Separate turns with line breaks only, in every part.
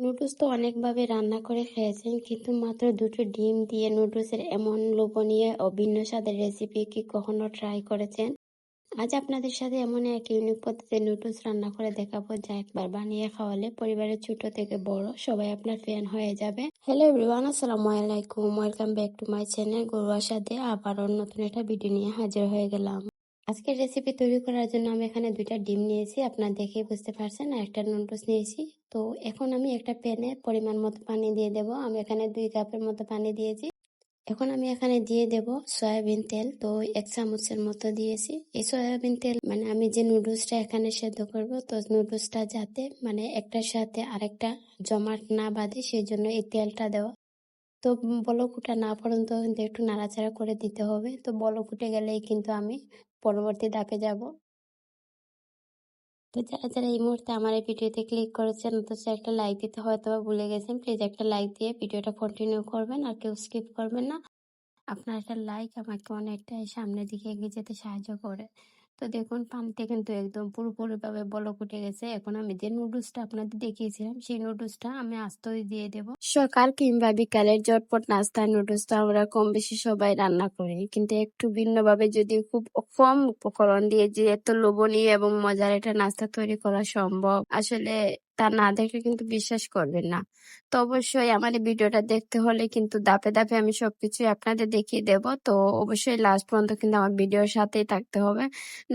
Noodles তো অনেকভাবে রান্না করে খেয়েছেন, কিন্তু মাত্র দুটো ডিম দিয়ে নুডলসের এমন লোভনীয় অভিন্ন স্বাদের রেসিপি কি কখনো ট্রাই করেছেন? আজ আপনাদের সাথে এমন এক ইউনিক পদ্ধতিতে নুডলস রান্না করে দেখাবো, যা একবার বানিয়ে খাওয়ালে পরিবারের ছোট থেকে বড় সবাই আপনার ফ্যান হয়ে যাবে। হ্যালো এভরিওয়ান, আসসালামু আলাইকুম, welcome back to my channel. গরুয়ার সাথে আবারও নতুন একটা ভিডিও নিয়ে হাজির হয়ে গেলাম। আজকের রেসিপি তৈরি করার জন্য আমি এখানে দুইটা ডিম নিয়েছি, আপনারা দেখেই বুঝতে পারছেন, আর একটা নুডলস নিয়েছি। তো এখন আমি একটা প্যানে পরিমাণ মতো পানি দিয়ে দেব। আমি এখানে 2 কাপের মতো পানি দিয়েছি। এখন আমি এখানে দিয়ে দেব সয়াবিন তেল। তো 1 চামচের মতো দিয়েছি। এই সয়াবিন তেল মানে আমি যে নুডলসটা এখানে সেদ্ধ করব, তো নুডলসটা যাতে মানে একটার সাথে আরেকটা জমাট না বাঁধে, সেই জন্য এই তেলটা দেওয়া। তো বলক ওঠা না পর্যন্ত কিন্তু একটু নাড়াচাড়া করে দিতে হবে। তো বলক উঠে গেলেই কিন্তু আমি পরবর্তী ধাপে যাব। তো যারা যারা এই মুহূর্তে আমার এই ভিডিওতে ক্লিক করেছেন অথচ একটা লাইক দিতে হয়তো বা ভুলে গেছেন, প্লিজ একটা লাইক দিয়ে ভিডিওটা কন্টিনিউ করবেন, আর কেউ স্কিপ করবেন না। আপনার একটা লাইক আমাকে অনেকটাই সামনের দিকে এগিয়ে যেতে সাহায্য করে। তো দেখুন, পানিতে কিন্তু একদম পুরোপুরিভাবে বলক উঠে গেছে। এখন আমি যে নুডলসটা আপনাদের দেখিয়েছিলাম, সেই নুডলসটা আমি আস্তই দিয়ে দেব। সকাল কিংবা বিকালের ঝটপট নাস্তার নুডলস তো আমরা কম বেশি সবাই রান্না করি, কিন্তু একটু ভিন্নভাবে যদি খুব কম উপকরণ দিয়ে যে এত লোভনীয় এবং মজার একটা নাস্তা তৈরি করা সম্ভব, আসলে তা না দেখলে কিন্তু বিশ্বাস করবেন না। তো অবশ্যই আমার এই ভিডিওটা দেখতে হলে কিন্তু ধাপে ধাপে আমি সবকিছুই আপনাদের দেখিয়ে দেব। তো অবশ্যই লাস্ট পর্যন্ত কিন্তু আমার ভিডিওর সাথেই থাকতে হবে,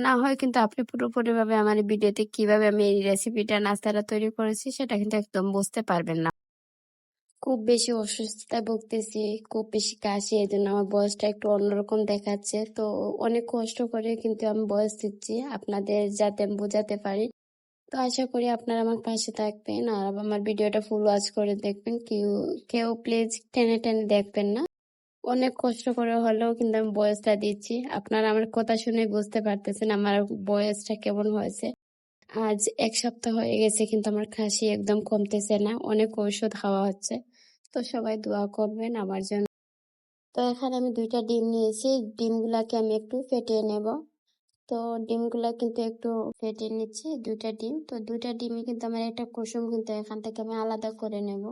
না হয় কিন্তু আপনি পুরোপুরি ভাবে আমার এই ভিডিওতে কিভাবে আমি এই রেসিপিটা নাস্তাটা তৈরি করেছি সেটা কিন্তু একদম বুঝতে পারবেন না। খুব বেশি অসুস্থতায় ভুগতেছি, খুব বেশি কাশি, এই জন্য আমার বয়সটা একটু অন্যরকম দেখাচ্ছে। তো অনেক কষ্ট করে কিন্তু আমি বয়স দিচ্ছি আপনাদের, যাতে আমি বোঝাতে পারি। তো আশা করি আপনারা আমার পাশে থাকবেন আর আমার ভিডিওটা ফুল ওয়াচ করে দেখবেন। কেউ কেউ প্লিজ টেনে টেনে দেখবেন না। অনেক কষ্ট করে হলেও কিন্তু আমি বয়সটা দিচ্ছি। আপনারা আমার কথা শুনে বুঝতে পারতেছেন আমার বয়সটা কেমন হয়েছে। আজ 1 সপ্তাহ হয়ে গেছে, কিন্তু আমার কাশি একদম কমতেছে না, অনেক ঔষধ খাওয়া হচ্ছে। তো সবাই দোয়া করবেন আমার জন্য। তো এখানে আমি 2টা ডিম নিয়েছি, ডিমগুলাকে আমি একটু ফেটিয়ে নেব। তো ডিমগুলা কিন্তু একটু ফেটিয়ে নিচ্ছি, 2টা ডিম। তো 2টা ডিমই কিন্তু আমার একটা কুসুম কিন্তু এখান থেকে আমি আলাদা করে নেব।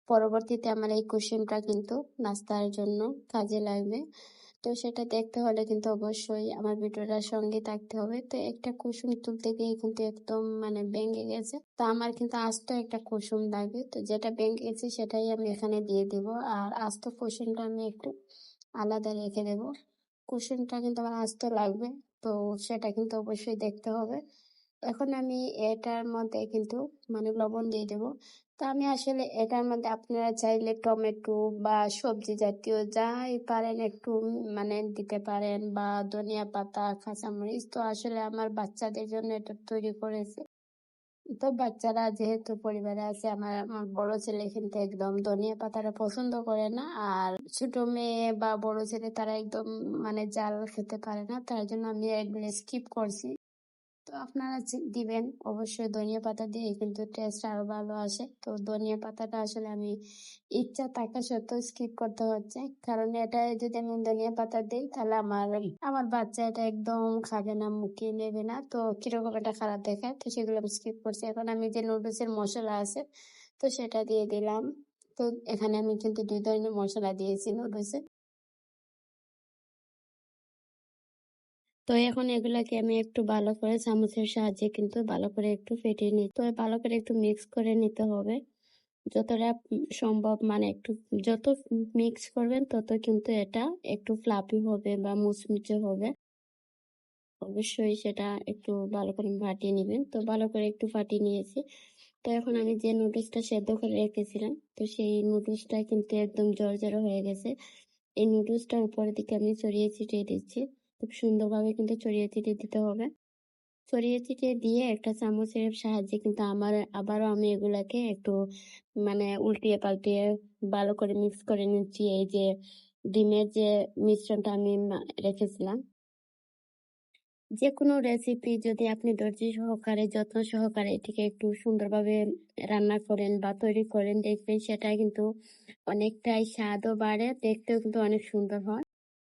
পরবর্তীতে আমার এই কুসুমটা কিন্তু নাস্তার জন্য কাজে লাগবে। তো সেটা দেখতে হলে কিন্তু অবশ্যই আমার ভিডিওটার সঙ্গে থাকতে হবে। তো একটা কুসুম তুলতে গিয়ে কিন্তু একদম মানে ভেঙে গেছে। তো আমার কিন্তু আস্ত একটা কুসুম লাগবে। তো যেটা ভেঙে গেছে সেটাই আমি এখানে দিয়ে দিব। আর আস্ত কুসুমটা আমি একটু আলাদা রেখে দেব। কুসুমটা কিন্তু আমার আস্ত লাগবে। তো সেটা কিন্তু অবশ্যই দেখতে হবে। এখন আমি এটার মধ্যে কিন্তু মানে লবণ দিয়ে দেব। তো আমি আসলে এটার মধ্যে আপনারা চাইলে টমেটো বা সবজি জাতীয় যাই পারেন একটু মানে দিতে পারেন, বা ধনিয়া পাতা, কাঁচামরিচ। তো আসলে আমার বাচ্চাদের জন্য এটা তৈরি করেছি। তো বাচ্চারা যেহেতু পরিবারে আছে, আমার আমার বড় ছেলে কিন্তু একদম ধনিয়া পাতাটা পছন্দ করে না, আর ছোট মেয়ে বা বড় ছেলে তারা একদম মানে জাল খেতে পারে না, তার জন্য আমি এগুলো স্কিপ করছি। তো আপনারা দিবেন অবশ্যই, ধনিয়া পাতা দিয়ে কিন্তু টেস্ট আরো ভালো আসে। তো ধনিয়া পাতাটা আসলে আমি ইচ্ছা থাকা সত্ত্বেও স্কিপ করতে হচ্ছে, কারণ এটা যদি আমি ধনিয়া পাতা দিই তাহলে আমার আমার বাচ্চা এটা একদম খাবে না, মুখে নেবে না, তো কিরকম এটা খারাপ দেখায়। তো সেগুলো আমি স্কিপ করছি। এখন আমি যে নুডলসের মশলা আছে তো সেটা দিয়ে দিলাম। তো এখানে আমি কিন্তু 2 ধরনের মশলা দিয়েছি নুডলসে। তো এখন এগুলাকে আমি একটু ভালো করে চামচের সাহায্যে কিন্তু ভালো করে একটু ফেটিয়ে নিই। তো ভালো করে একটু মিক্স করে নিতে হবে যতটা সম্ভব, মানে একটু যত মিক্স করবেন তত কিন্তু এটা একটু ফ্লাফি হবে বা মুচমুচে হবে। অবশ্যই সেটা একটু ভালো করে ফাটিয়ে নেবেন। তো ভালো করে একটু ফাটিয়ে নিয়েছি। তো এখন আমি যে নুডলসটা সেদ্ধ করে রেখেছিলাম, তো সেই নুডলসটা কিন্তু একদম জর্জর হয়ে গেছে। এই নুডলসটার উপরের দিকে আমি ছড়িয়ে ছিটিয়ে দিচ্ছি। খুব সুন্দরভাবে কিন্তু ছড়িয়ে ছিটিয়ে দিতে হবে। ছড়িয়ে ছিটিয়ে দিয়ে একটা চামচের সাহায্যে কিন্তু আবারও আমি এগুলাকে একটু মানে উল্টিয়ে পাল্টিয়ে ভালো করে মিক্স করে নিচ্ছি। এই যে ডিমের যে মিশ্রণটা আমি রেখেছিলাম। যে কোনো রেসিপি যদি আপনি ধৈর্য সহকারে যত্ন সহকারে এটিকে একটু সুন্দরভাবে রান্না করেন বা তৈরি করেন, দেখবেন সেটা কিন্তু অনেকটাই স্বাদও বাড়ে, দেখতেও কিন্তু অনেক সুন্দর হয়।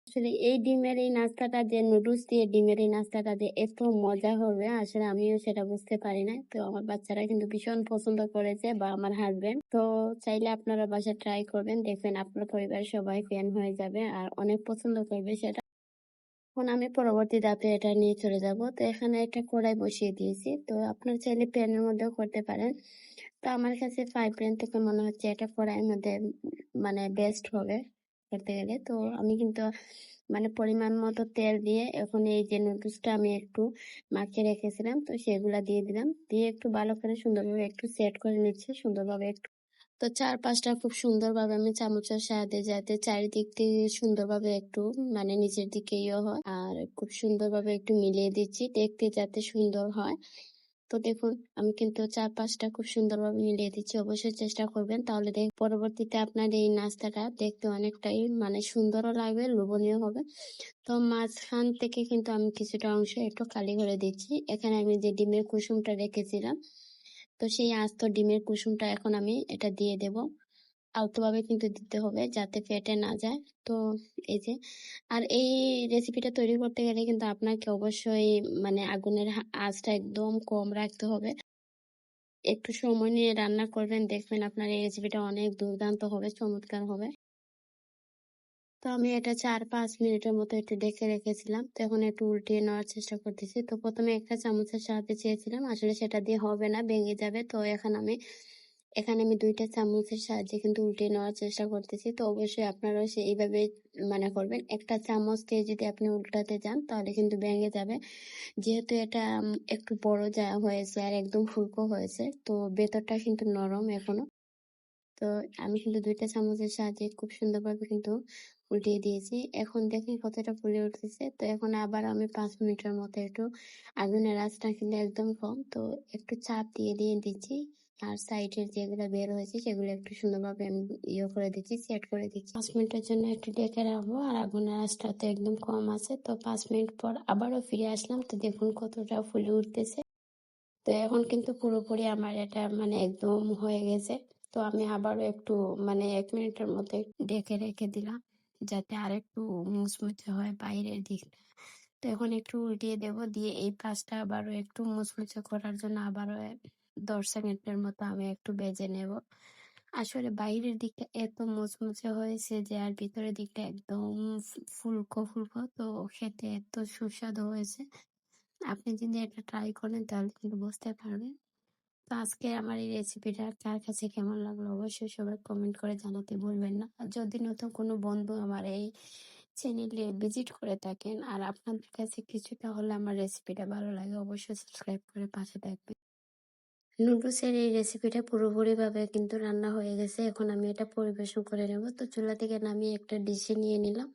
আসলে এই ডিমের এই নাস্তাটা যে নুডলস দিয়ে ডিমের এই নাস্তাটা যে এত মজা হবে আসলে আমিও সেটা বুঝতে পারি না। তো আমার বাচ্চারা কিন্তু ভীষণ পছন্দ করেছে বা আমার হাসব্যান্ড। তো চাইলে আপনারা বাসায় ট্রাই করবেন, দেখবেন আপনার পরিবারের সবাই ফ্যান হয়ে যাবে আর অনেক পছন্দ করবে সেটা। এখন আমি পরবর্তী ধাপে এটা নিয়ে চলে যাব। তো এখানে একটা কড়াই বসিয়ে দিয়েছি। তো আপনারা চাইলে প্যানের মধ্যেও করতে পারেন। তো আমার কাছে ফ্রাই প্যান থেকে মনে হচ্ছে এটা কড়াইয়ের মধ্যে মানে বেস্ট হবে করতে গেলে। তো আমি কিন্তু মানে পরিমাণ মতো তেল দিয়ে এখন এই যে নুডলসটা আমি একটু মাখিয়ে রেখেছিলাম তো সেগুলা দিয়ে দিলাম। দিয়ে একটু ভালো করে সুন্দরভাবে একটু সেট করে নিচ্ছি সুন্দরভাবে একটু। তো চারপাশটা খুব সুন্দরভাবে আমি চামচের সাহায্যে যাতে চারিদিক থেকে সুন্দরভাবে একটু মানে নিচের দিকে ইয়ে হয় আর খুব সুন্দরভাবে একটু মিলিয়ে দিচ্ছি দেখতে যাতে সুন্দর হয়। তো দেখুন আমি কিন্তু চারপাশটা খুব সুন্দরভাবে মিলিয়ে দিচ্ছি। অবশ্যই চেষ্টা করবেন, তাহলে পরবর্তীতে আপনার এই নাস্তাটা দেখতে অনেকটাই মানে সুন্দরও লাগবে, লোভনীয় হবে। তো মাঝখান থেকে কিন্তু আমি কিছুটা অংশ একটু খালি করে দিচ্ছি। এখানে আমি যে ডিমের কুসুমটা রেখেছিলাম তো সেই আস্ত ডিমের কুসুমটা এখন আমি এটা দিয়ে দেব। আলতোভাবে কিন্তু দিতে হবে যাতে ফেটে না যায়। তো এই যে, আর এই রেসিপিটা তৈরি করতে গেলে কিন্তু আপনাকে অবশ্যই মানে আগুনের আঁচটা একদম কম রাখতে হবে। একটু সময় নিয়ে রান্না করবেন, দেখবেন আপনার এই রেসিপিটা অনেক দুর্দান্ত হবে, চমৎকার হবে। তো আমি এটা ৪-৫ মিনিটের মতো একটু ঢেকে রেখেছিলাম। তো এখন একটু উল্টিয়ে নেওয়ার চেষ্টা করতেছি। তো ১ম এ একটা চামচের সাহায্যে চেয়েছিলাম। আসলে সেটা দিয়ে হবে না, ভেঙে যাবে। তো এখানে আমি ২ টা চামচের সাহায্যে কিন্তু উল্টিয়ে নেওয়ার চেষ্টা করতেছি। তো অবশ্যই আপনারাও এইভাবে মানে করবেন। একটা চামচ দিয়ে যদি আপনি উল্টাতে যান তাহলে কিন্তু ভেঙে যাবে। যেহেতু এটা একটু বড় হয়েছে আর একদম ফুলকো হয়েছে। তো ভেতরটা কিন্তু নরম এখনো। তো আমি কিন্তু ২ টা চামচের সাহায্যে খুব সুন্দরভাবে কিন্তু উল্টিয়ে দিয়েছি। এখন দেখেন কতটা ফুলে উঠতেছে। তো এখন আবার আমি ৫ মিনিটের মতো একটু আগুনের আঁচটা কিন্তু একদম কম। তো একটু চাপ দিয়ে দিচ্ছি। আর সাইডের যেগুলো বের হয়েছে সেগুলো একটু সুন্দরভাবে আমি ইয়ে করে দিচ্ছি, সেট করে দিচ্ছি। ৫ মিনিটের জন্য একটু ঢেকে রাখবো আর আগুনের আঁচটা তো একদম কম আছে। তো ৫ মিনিট পর আবারও ফিরে আসলাম। তো দেখুন কতটা ফুলে উঠতেছে। তো এখন কিন্তু পুরোপুরি আমার এটা মানে একদম হয়ে গেছে। তো আমি আবারও একটু মানে ১ মিনিটের মতো ঢেকে রেখে দিলাম যাতে আরেকটু মুচমুচে হয় বাইরের দিকটা। তো এখন একটু উল্টিয়ে দেব, দিয়ে এই পাশটা আবারও একটু মুচমুচে করার জন্য আবারও ১০ সেকেন্ডের মতো আমি একটু ভেজে নেব। আসলে বাইরের দিকটা এত মুচমুচে হয়েছে যে আর ভিতরের দিকটা একদম ফুলকো তো খেতে এত সুস্বাদু হয়েছে। আপনি যদি এটা ট্রাই করেন তাহলে কিন্তু বুঝতে পারবেন। তো আজকে আমার এই রেসিপিটা কার কাছে কেমন লাগলো অবশ্যই সবাই কমেন্ট করে জানাতে ভুলবেন না। আর যদি নতুন কোনো বন্ধু আমার এই চ্যানেলে ভিজিট করে থাকেন আর আপনাদের কাছে কিছুটা হলে আমার রেসিপিটা ভালো লাগে অবশ্যই সাবস্ক্রাইব করে পাশে থাকবেন। নুডলসের এই রেসিপিটা পুরোপুরিভাবে কিন্তু রান্না হয়ে গেছে। এখন আমি এটা পরিবেশন করে নেব। তো চুলা থেকে নামিয়ে একটা ডিশে নিয়ে নিলাম।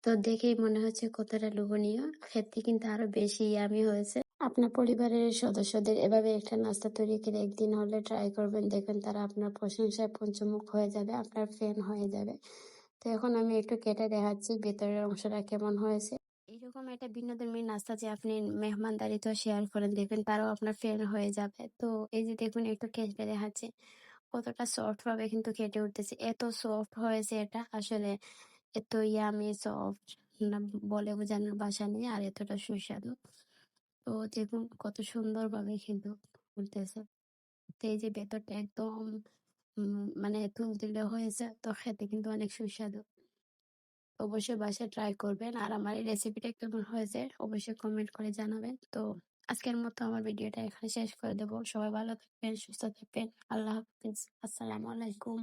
তো দেখেই মনে হচ্ছে কতটা লোভনীয়। খেতে কিন্তু আরো বেশি ইয়ামি হয়েছে। আপনার পরিবারের সদস্যদের এভাবে একটা নাস্তা তৈরি করে একদিন হলে ট্রাই করবেন। দেখবেন তারা আপনার প্রশংসায় পঞ্চমুখ হয়ে যাবে, আপনার ফ্যান হয়ে যাবে। তো এখন আমি একটু কেটে দেখাচ্ছি ভেতরের অংশটা কেমন হয়েছে। এরকম একটা বিনোদনমূলক নাস্তা যে আপনি মেহমানদারিতেও শেয়ার করেন, দেখবেন তারাও আপনার ফ্যান হয়ে যাবে। তো এই যে দেখুন একটু কেটে দেখাচ্ছি কতটা সফট ভাবে কিন্তু কেটে উঠতেছে। এত সফট হয়েছে এটা আসলে এত ইয়ামি সফট না বলে বোঝানোর ভাষা নেই আর এতটা সুস্বাদু। তো দেখুন কত সুন্দরভাবে কিন্তু ফুলতেছে। তো এই যে ভেতরটা একদম মানে তুলতুলে হয়েছে তো খেতে কিন্তু অনেক সুস্বাদু। অবশ্যই বাসায় ট্রাই করবেন আর আমার এই রেসিপিটা কেমন হয়েছে অবশ্যই কমেন্ট করে জানাবেন। তো আজকের মতো আমার ভিডিওটা এখানে শেষ করে দেবো। সবাই ভালো থাকবেন, সুস্থ থাকবেন। আল্লাহ হাফিজ। আসসালামু আলাইকুম।